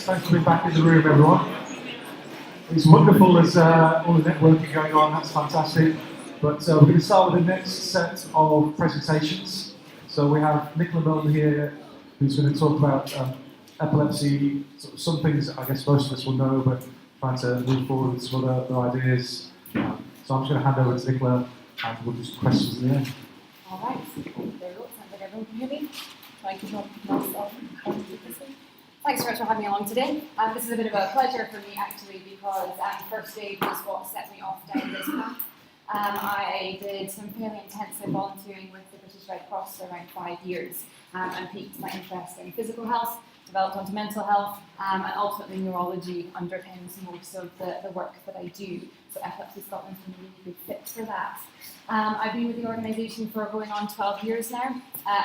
Thanks for being back in the room, everyone. It's wonderful there's all the networking going on, that's fantastic. But we're going to start with the next set of presentations. So we have Nicola Milne here, who's going to talk about epilepsy, some things I guess most of us will know, but trying to move forward with some other ideas. So I'm just going to hand over to Nicola, and we'll do some questions in the end. All right, there we go. Sounds like everyone can hear me. Try and control myself. Thanks so much for having me along today. This is a bit of a pleasure for me actually because first aid was what set me off down this path. I did some fairly intensive volunteering with the British Red Cross for around 5 years and piqued my interest in physical health, developed onto mental health, and ultimately neurology underpins most of the work that I do. So Epilepsy Scotland is a really good fit for that. I've been with the organisation for going on 12 years now.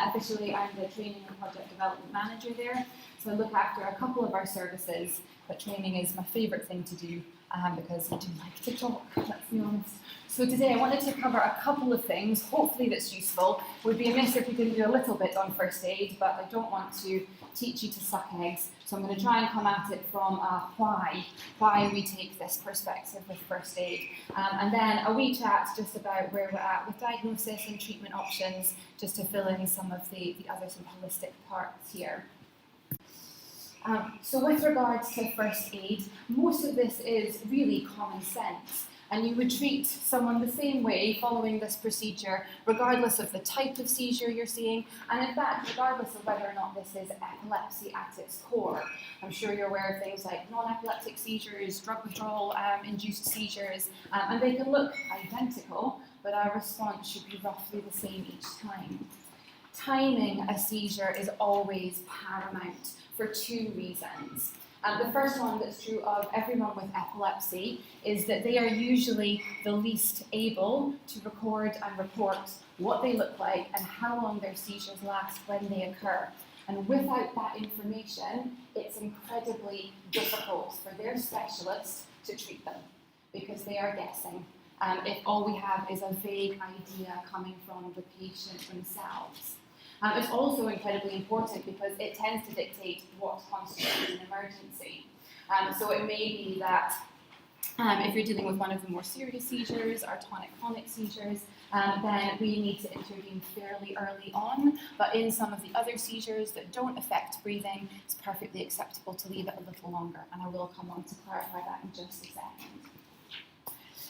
Officially, I'm the training and project development manager there. So I look after a couple of our services, but training is my favourite thing to do because I do like to talk, let's be honest. So today I wanted to cover a couple of things, hopefully that's useful. It would be amiss if we didn't do a little bit on first aid, but I don't want to teach you to suck eggs. So I'm going to try and come at it from why we take this perspective with first aid. And then a wee chat just about where we're at with diagnosis and treatment options, just to fill in some of the other some holistic parts here. So with regards to first aid, most of this is really common sense. And you would treat someone the same way following this procedure, regardless of the type of seizure you're seeing, and in fact, regardless of whether or not this is epilepsy at its core. I'm sure you're aware of things like non-epileptic seizures, drug withdrawal induced seizures, and they can look identical, but our response should be roughly the same each time. Timing a seizure is always paramount for 2 reasons. The first one that's true of everyone with epilepsy is that they are usually the least able to record and report what they look like and how long their seizures last when they occur. And without that information, it's incredibly difficult for their specialist to treat them because they are guessing. If all we have is a vague idea coming from the patient themselves. It's also incredibly important because it tends to dictate what constitutes an emergency. So it may be that if you're dealing with one of the more serious seizures, or tonic-clonic seizures, then we need to intervene fairly early on. But in some of the other seizures that don't affect breathing, it's perfectly acceptable to leave it a little longer. And I will come on to clarify that in just a second.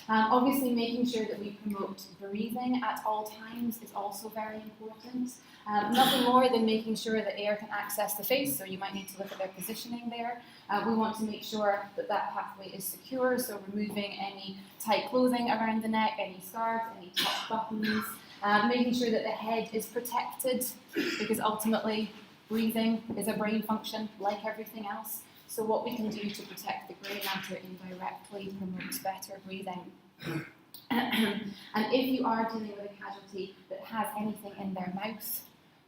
Obviously, making sure that we promote breathing at all times is also very important. Nothing more than making sure that air can access the face, so you might need to look at their positioning there. We want to make sure that that pathway is secure, so removing any tight clothing around the neck, any scarves, any top buttons, making sure that the head is protected, because ultimately breathing is a brain function like everything else. So what we can do to protect the grey matter indirectly promotes better breathing. And if you are dealing with a casualty that has anything in their mouth,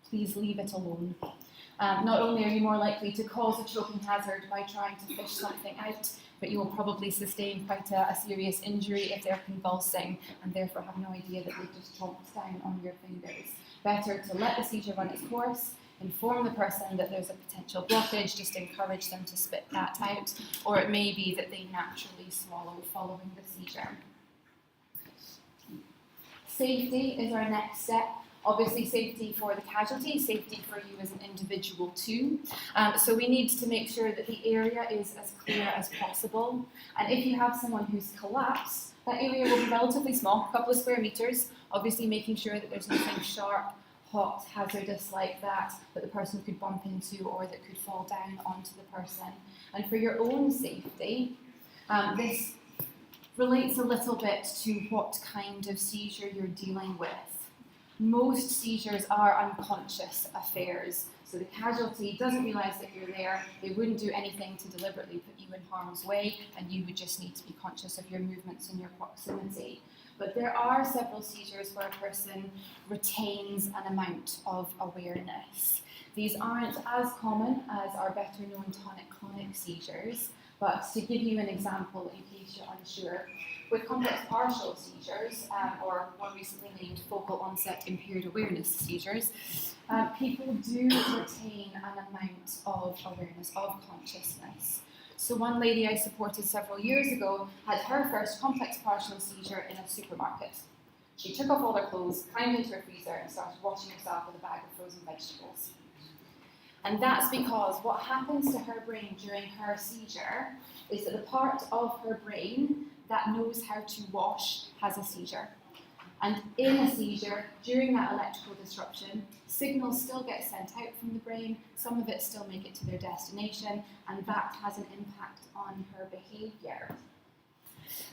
please leave it alone. Not only are you more likely to cause a choking hazard by trying to fish something out, but you will probably sustain quite a serious injury if they're convulsing and therefore have no idea that they've just chomped down on your fingers. Better to let the seizure run its course, inform the person that there's a potential blockage, just encourage them to spit that out, or it may be that they naturally swallow following the seizure. Safety is our next step. Obviously safety for the casualty, safety for you as an individual too. So we need to make sure that the area is as clear as possible. And if you have someone who's collapsed, that area will be relatively small, a couple of square meters, obviously making sure that there's nothing sharp, hot, hazardous like that the person could bump into or that could fall down onto the person. And for your own safety, this relates a little bit to what kind of seizure you're dealing with. Most seizures are unconscious affairs. So the casualty doesn't realise that you're there, they wouldn't do anything to deliberately put you in harm's way, and you would just need to be conscious of your movements and your proximity. But there are several seizures where a person retains an amount of awareness. These aren't as common as our better known tonic-clonic seizures, but to give you an example in case you're unsure, with complex partial seizures, or more recently named focal onset impaired awareness seizures, people do retain an amount of awareness, of consciousness. So one lady I supported several years ago had her first complex partial seizure in a supermarket. She took off all her clothes, climbed into her freezer and started washing herself with a bag of frozen vegetables. And that's because what happens to her brain during her seizure is that the part of her brain that knows how to wash has a seizure. And in a seizure, during that electrical disruption, signals still get sent out from the brain, some of it still make it to their destination, and that has an impact on her behaviour.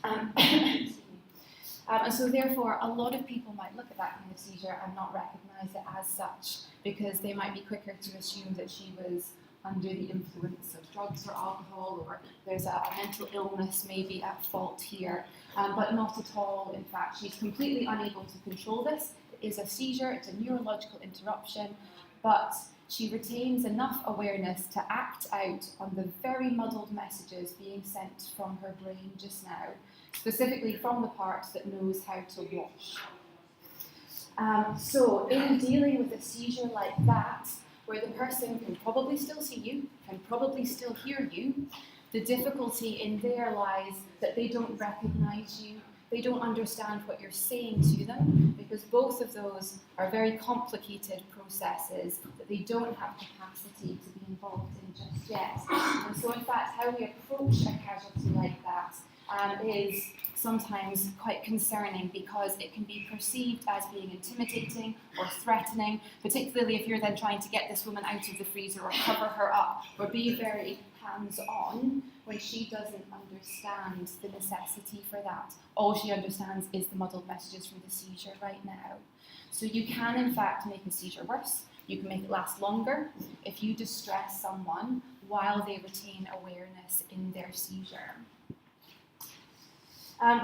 And so therefore, a lot of people might look at that kind of seizure and not recognise it as such, because they might be quicker to assume that she was under the influence of drugs or alcohol, or there's a mental illness maybe at fault here, but not at all. In fact, she's completely unable to control this. It is a seizure, it's a neurological interruption, but she retains enough awareness to act out on the very muddled messages being sent from her brain just now, specifically from the part that knows how to wash. So in dealing with a seizure like that, where the person can probably still see you, can probably still hear you, the difficulty in there lies that they don't recognise you, they don't understand what you're saying to them, because both of those are very complicated processes that they don't have capacity to be involved in just yet. And so in fact, how we approach a casualty like that is sometimes quite concerning, because it can be perceived as being intimidating or threatening, particularly if you're then trying to get this woman out of the freezer or cover her up or be very hands-on when she doesn't understand the necessity for that. All she understands is the muddled messages from the seizure right now. So you can in fact make a seizure worse. You can make it last longer if you distress someone while they retain awareness in their seizure.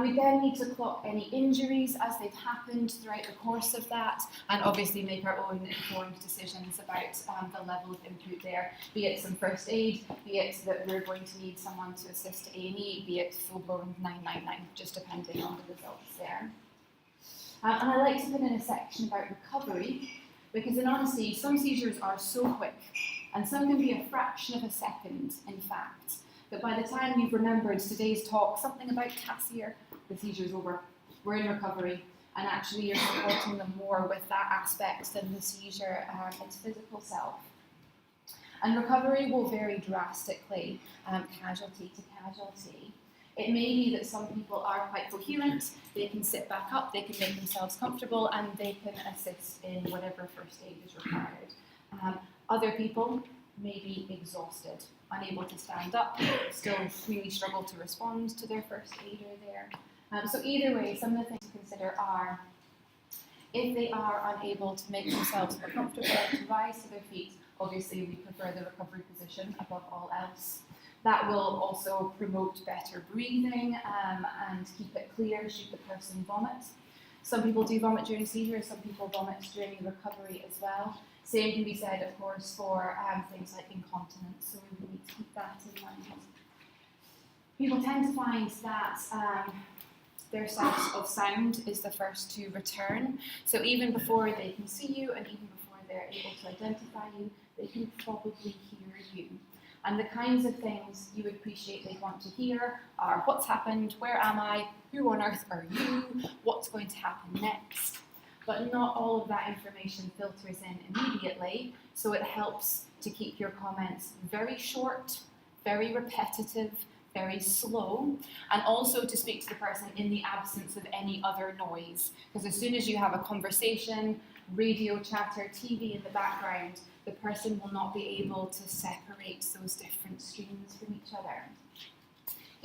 We then need to clock any injuries as they've happened throughout the course of that, and obviously make our own informed decisions about the level of input there, be it some first aid, be it that we're going to need someone to assist A&E, be it full-blown 999, just depending on the results there. And I like to put in a section about recovery, because in honesty, some seizures are so quick, and some can be a fraction of a second, in fact, that by the time you've remembered today's talk, something about Cassier, the seizure's over, we're in recovery, and actually you're supporting them more with that aspect than the seizure its physical self. And recovery will vary drastically, casualty to casualty. It may be that some people are quite coherent, they can sit back up, they can make themselves comfortable, and they can assist in whatever first aid is required. Other people may be exhausted, unable to stand up, still really struggle to respond to their first aider there. So either way, some of the things to consider are, if they are unable to make themselves more comfortable, to rise to their feet, obviously we prefer the recovery position above all else. That will also promote better breathing and keep it clear should the person vomit. Some people do vomit during seizure, some people vomit during recovery as well. Same can be said, of course, for things like incontinence, so we need to keep that in mind. People tend to find that their sense of sound is the first to return. So even before they can see you and even before they're able to identify you, they can probably hear you. And the kinds of things you would appreciate they want to hear are what's happened, where am I, who on earth are you, what's going to happen next. But not all of that information filters in immediately, so it helps to keep your comments very short, very repetitive, very slow, and also to speak to the person in the absence of any other noise. Because as soon as you have a conversation, radio chatter, TV in the background, the person will not be able to separate those different streams from each other.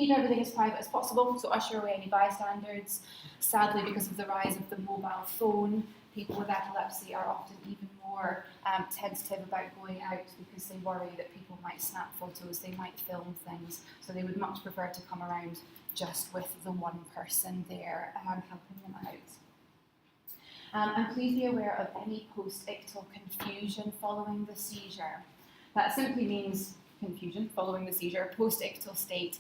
Keep everything as private as possible, so usher away any bystanders. Sadly, because of the rise of the mobile phone, people with epilepsy are often even more tentative about going out because they worry that people might snap photos, they might film things, so they would much prefer to come around just with the one person there helping them out. And please be aware of any post-ictal confusion following the seizure. That simply means confusion following the seizure. Post-ictal state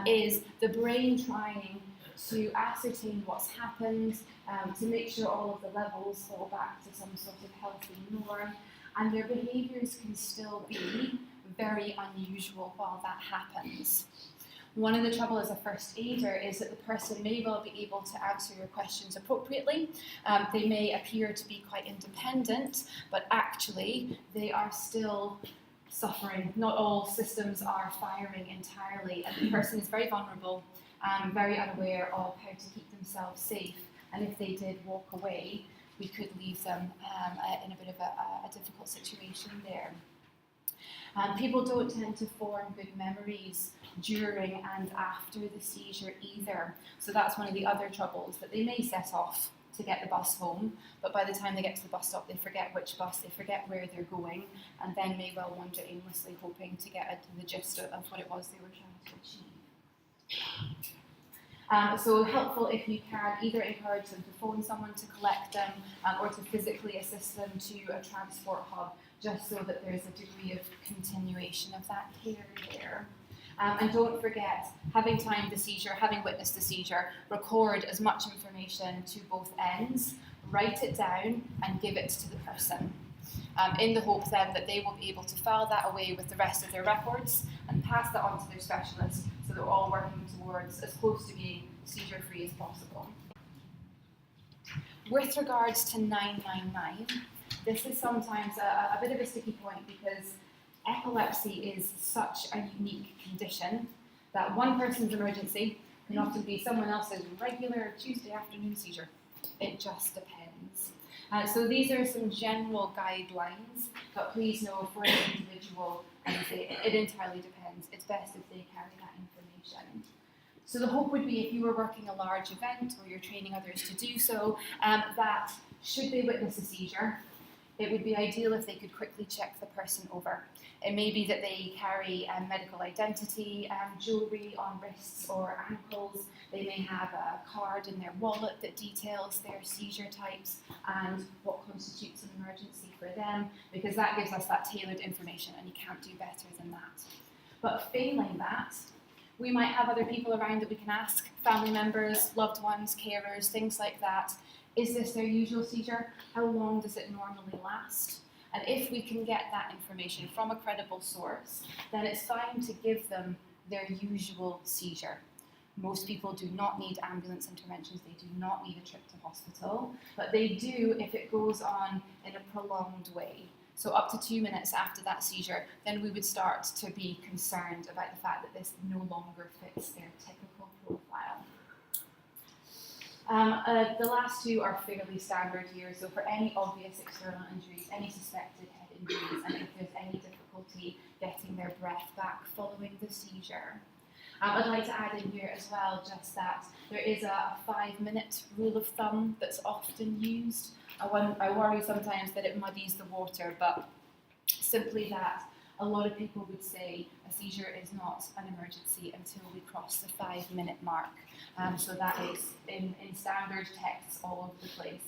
is the brain trying to ascertain what's happened, to make sure all of the levels fall back to some sort of healthy norm, and their behaviours can still be very unusual while that happens. One of the trouble as a first aider is that the person may well be able to answer your questions appropriately. They may appear to be quite independent, but actually they are still suffering. Not all systems are firing entirely, and the person is very vulnerable, very unaware of how to keep themselves safe, and if they did walk away, we could leave them in a bit of a difficult situation there. People don't tend to form good memories during and after the seizure either, so that's one of the other troubles, that they may set off to get the bus home, but by the time they get to the bus stop, they forget which bus, they forget where they're going, and then may well wander aimlessly hoping to get the gist of what it was they were trying to achieve. So helpful if you can either encourage them to phone someone to collect them or to physically assist them to a transport hub, just so that there's a degree of continuation of that care there. And don't forget, having timed the seizure, having witnessed the seizure, record as much information to both ends, write it down and give it to the person, in the hope then that they will be able to file that away with the rest of their records and pass that on to their specialist, so that we're all working towards as close to being seizure-free as possible. With regards to 999, this is sometimes a bit of a sticky point because epilepsy is such a unique condition that one person's emergency can often be someone else's regular Tuesday afternoon seizure. It just depends. So these are some general guidelines, but please know for an individual, it entirely depends. It's best if they carry that information. So the hope would be, if you were working a large event or you're training others to do so, that should they witness a seizure, it would be ideal if they could quickly check the person over. It may be that they carry medical identity, jewellery on wrists or ankles. They may have a card in their wallet that details their seizure types and what constitutes an emergency for them, because that gives us that tailored information, and you can't do better than that. But failing that, we might have other people around that we can ask, family members, loved ones, carers, things like that. Is this their usual seizure? How long does it normally last? And if we can get that information from a credible source, then it's fine to give them their usual seizure. Most people do not need ambulance interventions, they do not need a trip to hospital, but they do if it goes on in a prolonged way. So up to 2 minutes after that seizure, then we would start to be concerned about the fact that this no longer fits their typical profile. The last two are fairly standard here, so for any obvious external injuries, any suspected head injuries, and if there's any difficulty getting their breath back following the seizure. I'd like to add in here as well just that there is a 5-minute rule of thumb that's often used. I worry sometimes that it muddies the water, but simply that a lot of people would say a seizure is not an emergency until we cross the 5-minute mark. So that is in standard texts all over the place,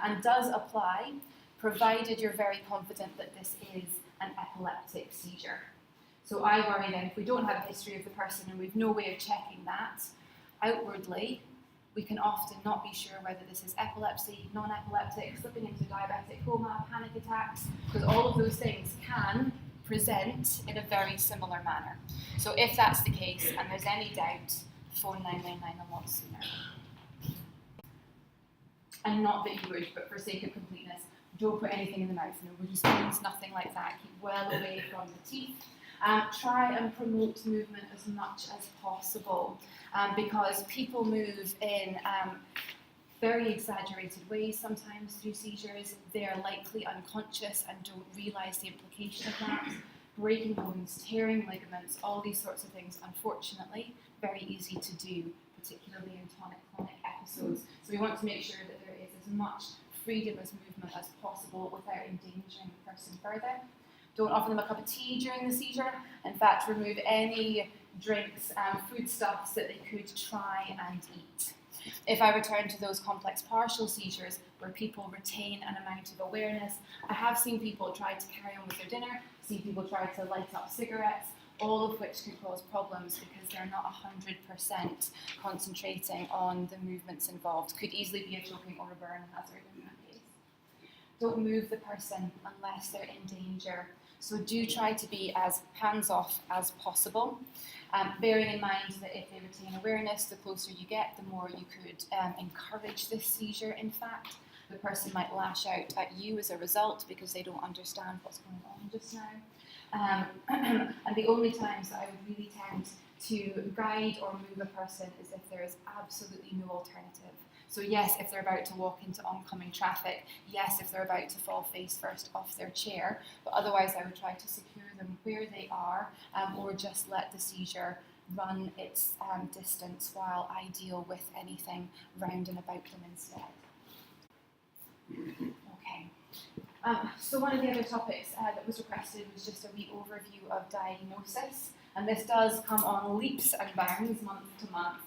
and does apply provided you're very confident that this is an epileptic seizure. So I worry then, if we don't have a history of the person and we've no way of checking that, outwardly, we can often not be sure whether this is epilepsy, non-epileptic, slipping into diabetic coma, panic attacks, because all of those things can present in a very similar manner. So if that's the case and there's any doubt, phone 999 a lot sooner. And not that you would, but for sake of completeness, don't put anything in the mouth, no wooden spoons, nothing like that. Keep well away from the teeth. Try and promote movement as much as possible, because people move in very exaggerated ways sometimes through seizures. They're likely unconscious and don't realise the implication of that. breaking bones, tearing ligaments, all these sorts of things, unfortunately, very easy to do, particularly in tonic-clonic episodes. So we want to make sure that there is as much freedom as movement as possible without endangering the person further. Don't offer them a cup of tea during the seizure. In fact, remove any drinks and foodstuffs that they could try and eat. If I return to those complex partial seizures where people retain an amount of awareness, I have seen people try to carry on with their dinner, seen people try to light up cigarettes, all of which can cause problems because they're not 100% concentrating on the movements involved. Could easily be a choking or a burn hazard in that case. Don't move the person unless they're in danger. So do try to be as hands-off as possible, bearing in mind that if they retain awareness, the closer you get, the more you could encourage this seizure, in fact. The person might lash out at you as a result because they don't understand what's going on just now. And the only times that I would really tend to guide or move a person is if there is absolutely no alternative. So yes, if they're about to walk into oncoming traffic, yes, if they're about to fall face first off their chair, but otherwise I would try to secure them where they are, or just let the seizure run its distance while I deal with anything round and about them instead. Okay. So one of the other topics that was requested was just a wee overview of diagnosis, and this does come on leaps and bounds month to month.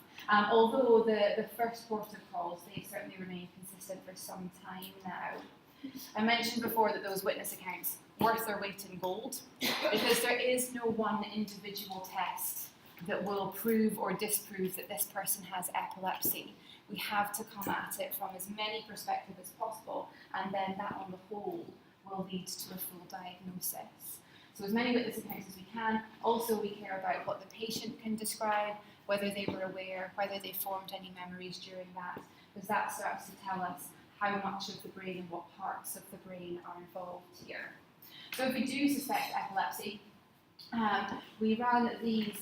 Although the first port of calls, they certainly remain consistent for some time now. I mentioned before that those witness accounts worth their weight in gold, because there is no one individual test that will prove or disprove that this person has epilepsy. We have to come at it from as many perspectives as possible, and then that on the whole will lead to a full diagnosis. So as many witness accounts as we can. Also, we care about what the patient can describe, whether they were aware, whether they formed any memories during that, because that starts to tell us how much of the brain and what parts of the brain are involved here. So if we do suspect epilepsy, we run these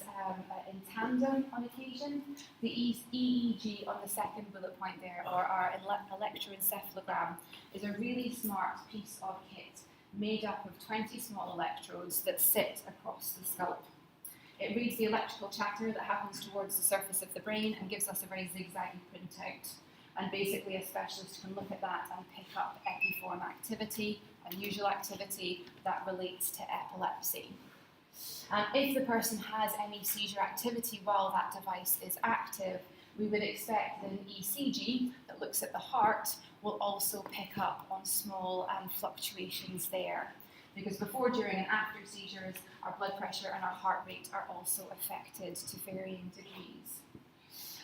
in tandem on occasion. The EEG on the second bullet point there, or our electroencephalogram, is a really smart piece of kit made up of 20 small electrodes that sit across the scalp. It reads the electrical chatter that happens towards the surface of the brain and gives us a very zigzaggy printout. And basically a specialist can look at that and pick up epiform activity, unusual activity that relates to epilepsy. If the person has any seizure activity while that device is active, we would expect that an ECG that looks at the heart will also pick up on small fluctuations there. Because before, during and after seizures, our blood pressure and our heart rate are also affected to varying degrees.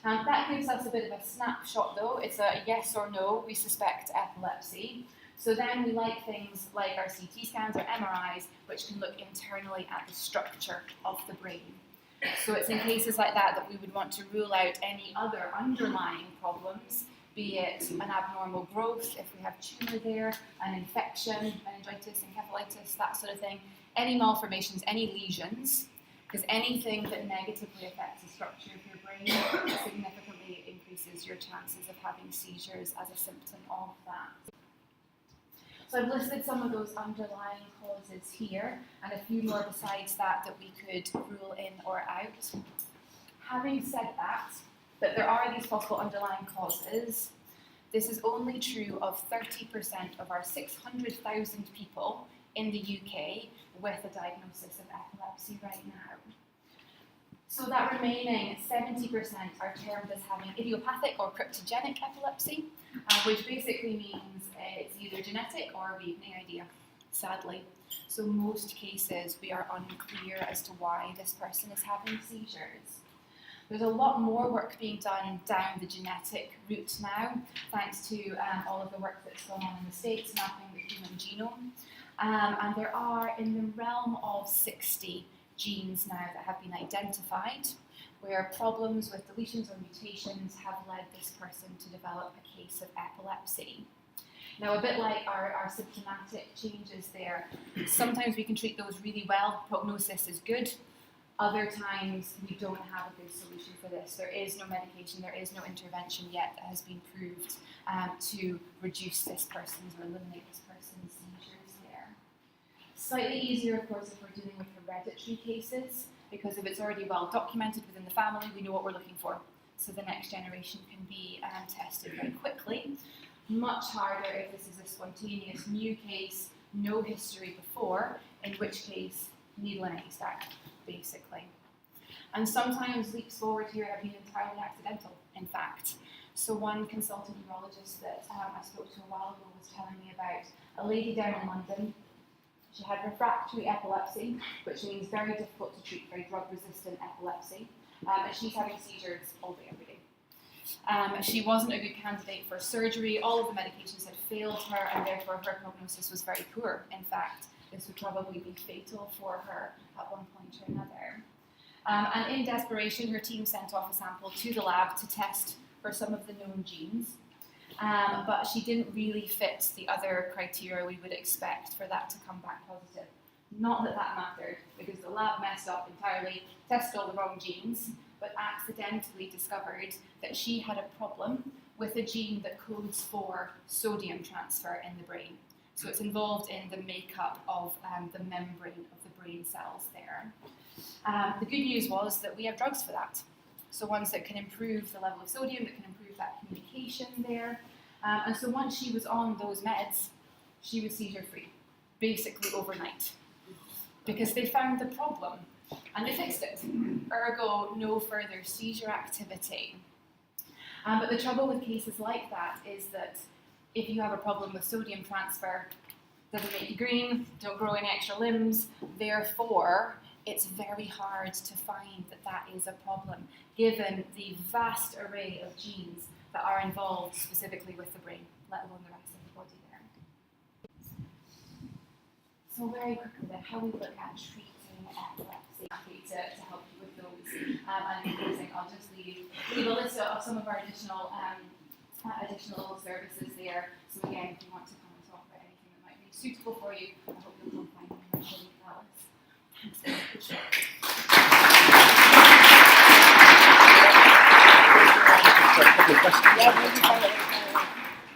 That gives us a bit of a snapshot though. It's a yes or no, we suspect epilepsy. So then we like things like our CT scans or MRIs, which can look internally at the structure of the brain. So it's in cases like that that we would want to rule out any other underlying problems, be it an abnormal growth, if we have tumour there, an infection, meningitis, encephalitis, that sort of thing, any malformations, any lesions, because anything that negatively affects the structure of your brain significantly increases your chances of having seizures as a symptom of that. So I've listed some of those underlying causes here, and a few more besides that we could rule in or out. Having said that there are these possible underlying causes, this is only true of 30% of our 600,000 people in the UK with a diagnosis of epilepsy right now. So that remaining 70% are termed as having idiopathic or cryptogenic epilepsy, which basically means it's either genetic or we have no idea, sadly. So most cases we are unclear as to why this person is having seizures. There's a lot more work being done down the genetic route now, thanks to all of the work that's going on in the States, mapping the human genome. And there are in the realm of 60 genes now that have been identified, where problems with deletions or mutations have led this person to develop a case of epilepsy. Now, a bit like our symptomatic changes there, sometimes we can treat those really well, prognosis is good. Other times we don't have a good solution for this. There is no medication, there is no intervention yet that has been proved to reduce this person's or eliminate this person's seizures there. Slightly easier, of course, if we're dealing with hereditary cases, because if it's already well documented within the family, we know what we're looking for. So the next generation can be tested very quickly. Much harder if this is a spontaneous new case, no history before, in which case, needle and haystack, basically. And sometimes leaps forward here have been entirely accidental, in fact. So one consultant neurologist that I spoke to a while ago was telling me about a lady down in London. She had refractory epilepsy, which means very difficult to treat, very drug-resistant epilepsy. And she's having seizures all day, every day. She wasn't a good candidate for surgery. All of the medications had failed her, and therefore her prognosis was very poor. In fact, this would probably be fatal for her at one point or another. And in desperation, her team sent off a sample to the lab to test for some of the known genes. But she didn't really fit the other criteria we would expect for that to come back positive. Not that that mattered, because the lab messed up entirely, tested all the wrong genes, but accidentally discovered that she had a problem with a gene that codes for sodium transfer in the brain. So it's involved in the makeup of the membrane of the brain cells there. The good news was that we have drugs for that. So ones that can improve the level of sodium, that can improve that communication there. And so once she was on those meds, she was seizure-free, basically overnight, because they found the problem and they fixed it. Ergo, no further seizure activity. But the trouble with cases like that is that if you have a problem with sodium transfer, doesn't make you green, don't grow any extra limbs, therefore it's very hard to find that that is a problem, given the vast array of genes that are involved specifically with the brain, let alone the rest of the body there. So very quickly then, how we look at treating epilepsy, to help you with those. And in closing, I'll just leave a list of some of our additional services there. So again, if you want to come and talk about anything that might be suitable for you, I hope you'll find them in my colleague Alice. Thanks very much.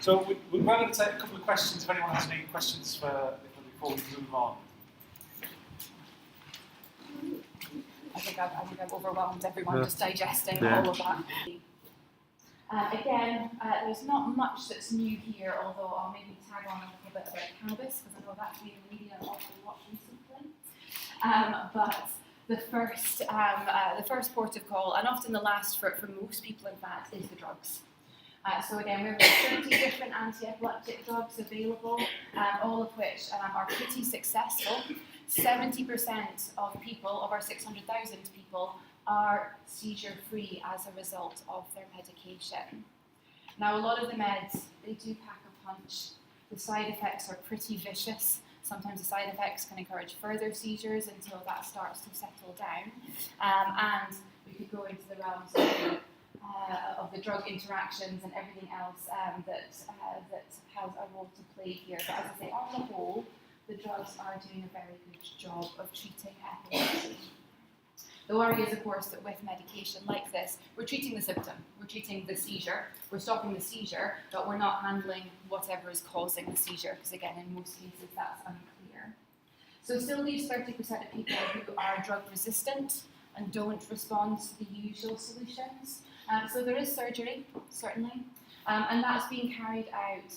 So we're going to take a couple of questions if anyone has any questions before we move on. I think I've overwhelmed everyone just digesting all of that. Again, there's not much that's new here, although I'll maybe tag on a little bit about cannabis, because I know that's been in the media an awful lot recently. But the first port of call, and often the last for most people in fact, is the drugs. So again, we have 30 different anti-epileptic drugs available, all of which are pretty successful. 70% of people, of our 600,000 people, are seizure-free as a result of their medication. Now, a lot of the meds, they do pack a punch. The side effects are pretty vicious. Sometimes the side effects can encourage further seizures until that starts to settle down. And we could go into the realms of the drug interactions and everything else that has a role to play here. But as I say, on the whole, the drugs are doing a very good job of treating epilepsy. The worry is, of course, that with medication like this, we're treating the symptom, we're treating the seizure, we're stopping the seizure, but we're not handling whatever is causing the seizure, because again, in most cases, that's unclear. So it still leaves 30% of people who are drug resistant and don't respond to the usual solutions. So there is surgery, certainly, and that's being carried out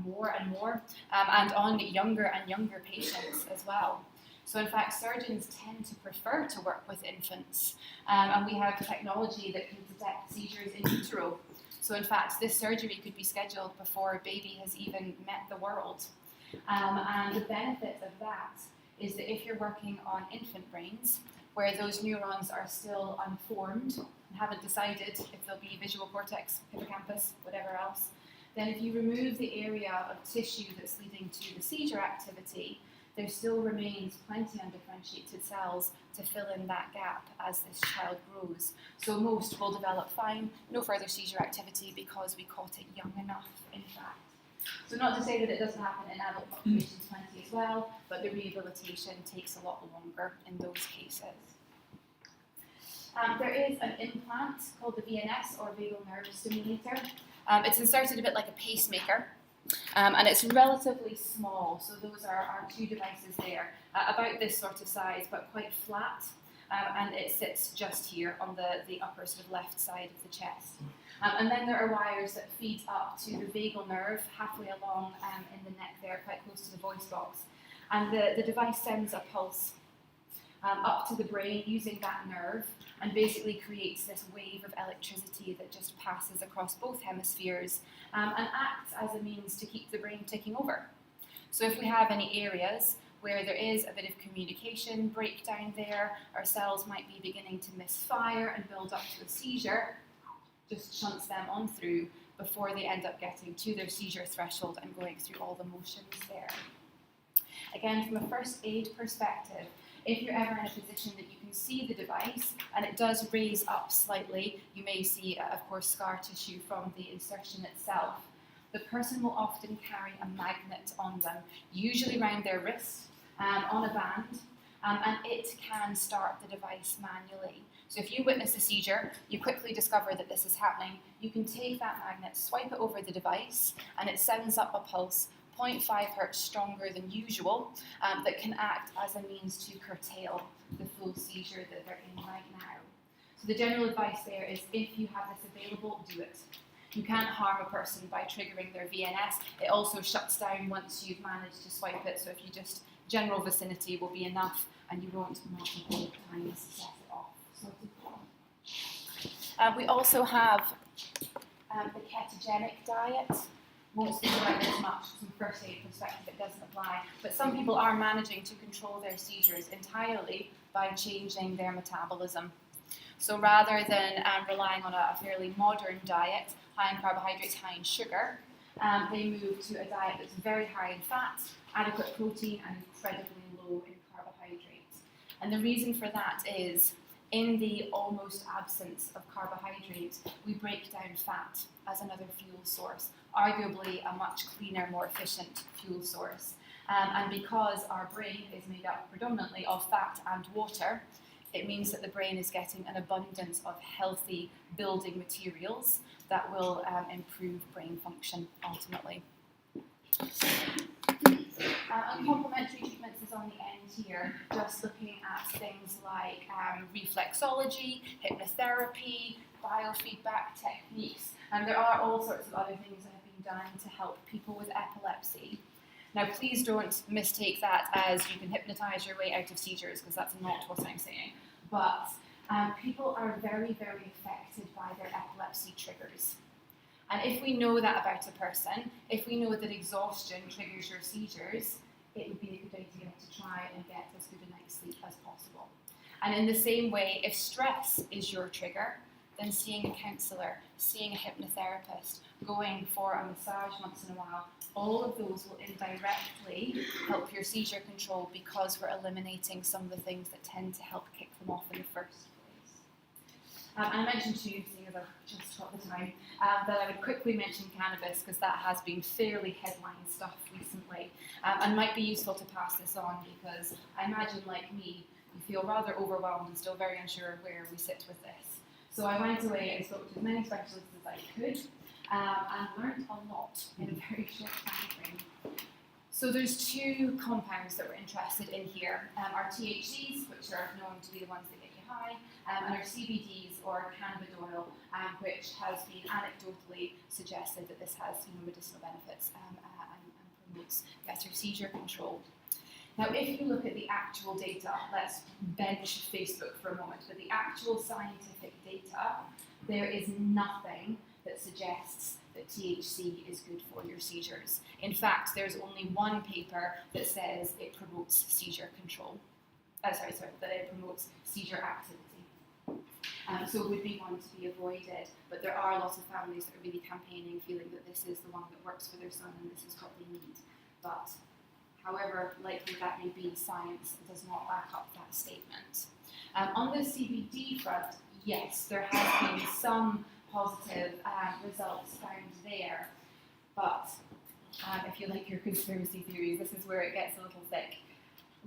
more and more, and on younger and younger patients as well. So in fact, surgeons tend to prefer to work with infants, and we have technology that can detect seizures in utero. So in fact, this surgery could be scheduled before a baby has even met the world. And the benefit of that is that if you're working on infant brains, where those neurons are still unformed and haven't decided if they'll be visual cortex, hippocampus, whatever else, then if you remove the area of tissue that's leading to the seizure activity, there still remains plenty undifferentiated cells to fill in that gap as this child grows. So most will develop fine, no further seizure activity because we caught it young enough, in fact. So not to say that it doesn't happen in adult populations plenty as well, but the rehabilitation takes a lot longer in those cases. There is an implant called the VNS, or vagal nerve stimulator. It's inserted a bit like a pacemaker And it's relatively small, so those are our two devices there, about this sort of size, but quite flat, and it sits just here on the upper sort of left side of the chest. And then there are wires that feed up to the vagal nerve, halfway along in the neck there, quite close to the voice box. And the device sends a pulse up to the brain using that nerve, and basically creates this wave of electricity that just passes across both hemispheres and acts as a means to keep the brain ticking over. So if we have any areas where there is a bit of communication breakdown there, our cells might be beginning to misfire and build up to a seizure, just shunts them on through before they end up getting to their seizure threshold and going through all the motions there. Again, from a first aid perspective, if you're ever in a position that you can see the device and it does raise up slightly, you may see, of course, scar tissue from the insertion itself. The person will often carry a magnet on them, usually around their wrist, on a band, and it can start the device manually. So if you witness a seizure, you quickly discover that this is happening, you can take that magnet, swipe it over the device, and it sends up a pulse 0.5 hertz stronger than usual, that can act as a means to curtail the full seizure that they're in right now. So the general advice there is, if you have this available, do it. You can't harm a person by triggering their VNS. It also shuts down once you've managed to swipe it, so if you just, general vicinity will be enough, and you won't multiple times set it off. We also have the ketogenic diet. Won't speak about this much from first aid perspective, it doesn't apply, but some people are managing to control their seizures entirely by changing their metabolism. So rather than relying on a fairly modern diet, high in carbohydrates, high in sugar, they move to a diet that's very high in fat, adequate protein, and incredibly low in carbohydrates. And the reason for that is, in the almost absence of carbohydrates, we break down fat as another fuel source, arguably a much cleaner, more efficient fuel source. And because our brain is made up predominantly of fat and water, it means that the brain is getting an abundance of healthy building materials that will improve brain function ultimately. And complementary treatments is on the end here, just looking at things like reflexology, hypnotherapy, biofeedback techniques, and there are all sorts of other things that have been done to help people with epilepsy. Now, please don't mistake that as you can hypnotize your way out of seizures, because that's not what I'm saying. But people are very, very affected by their epilepsy triggers. And if we know that about a person, if we know that exhaustion triggers your seizures, it would be a good idea to try and get as good a night's sleep as possible. And in the same way, if stress is your trigger, then seeing a counsellor, seeing a hypnotherapist, going for a massage once in a while, all of those will indirectly help your seizure control, because we're eliminating some of the things that tend to help kick them off in the first place. And I mentioned too, seeing as I've just got the time, that I would quickly mention cannabis, because that has been fairly headline stuff recently, and might be useful to pass this on, because I imagine, like me, you feel rather overwhelmed and still very unsure where we sit with this. So I went away and spoke to as many specialists as I could, and learned a lot in a very short time frame. So there's two compounds that we're interested in here. Our THCs, which are known to be the ones that get you high, and our CBDs, or cannabidiol, which has been anecdotally suggested that this has medicinal benefits and promotes better seizure control. Now, if you look at the actual data, let's bench Facebook for a moment, but the actual scientific data, there is nothing that suggests that THC is good for your seizures. In fact, there's only one paper that says it promotes seizure control. That it promotes seizure activity. So it would be one to be avoided, but there are lots of families that are really campaigning, feeling that this is the one that works for their son and this is what they need. But however likely that may be, science does not back up that statement. On the CBD front, yes, there has been some positive results found there, but if you like your conspiracy theories, this is where it gets a little thick.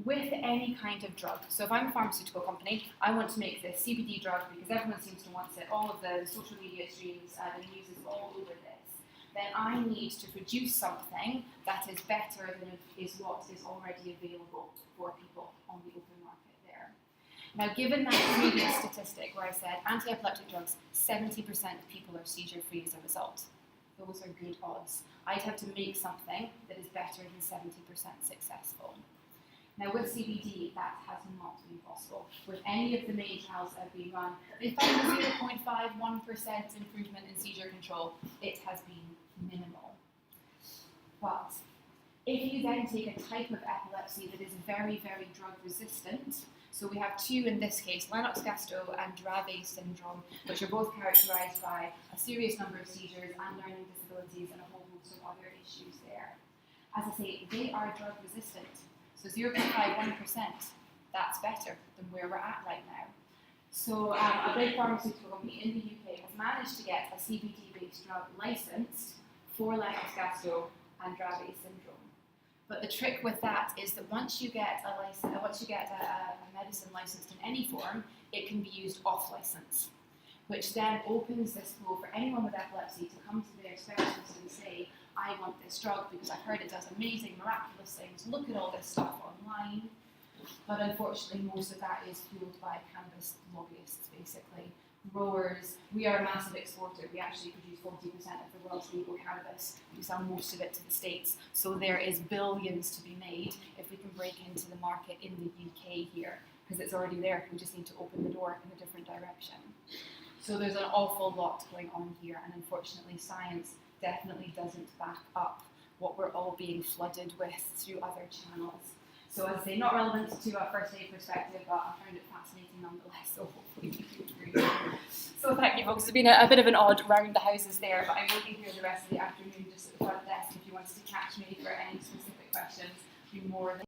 With any kind of drug, so if I'm a pharmaceutical company, I want to make this CBD drug because everyone seems to want it, all of the social media streams, the news is all over this. then I need to produce something that is better than is what is already available for people on the open market there. Now, given that previous statistic where I said anti-epileptic drugs, 70% of people are seizure-free as a result, those are good odds. I'd have to make something that is better than 70% successful. Now with CBD, that has not been possible. With any of the main trials that have been run, they found a 0.51% improvement in seizure control. It has been minimal. But if you then take a type of epilepsy that is very, very drug resistant, so we have two in this case, Lennox-Gastaut and Dravet syndrome, which are both characterized by a serious number of seizures and learning disabilities and a whole host of other issues there. As I say, they are drug resistant. So 0.51%, that's better than where we're at right now. So a big pharmaceutical company in the UK has managed to get a CBD-based drug licensed for Lennox-Gastaut and Dravet syndrome. But the trick with that is that once you get a medicine licensed in any form, it can be used off license, which then opens this flow for anyone with epilepsy to come to their specialist and say, I want this drug because I've heard it does amazing, miraculous things. Look at all this stuff online. But unfortunately, most of that is fueled by cannabis lobbyists, basically. Growers, we are a massive exporter. We actually produce 40% of the world's legal cannabis. We sell most of it to the States. So there is billions to be made if we can break into the market in the UK here, because it's already there. We just need to open the door in a different direction. So there's an awful lot going on here, and unfortunately, science definitely doesn't back up what we're all being flooded with through other channels. So as I say, not relevant to a first aid perspective, but I found it fascinating nonetheless, so hopefully you agree. So thank you folks, it's been a bit of an odd round the houses there, but I will be here the rest of the afternoon just at the front desk if you wanted to catch me for any specific questions. Be more than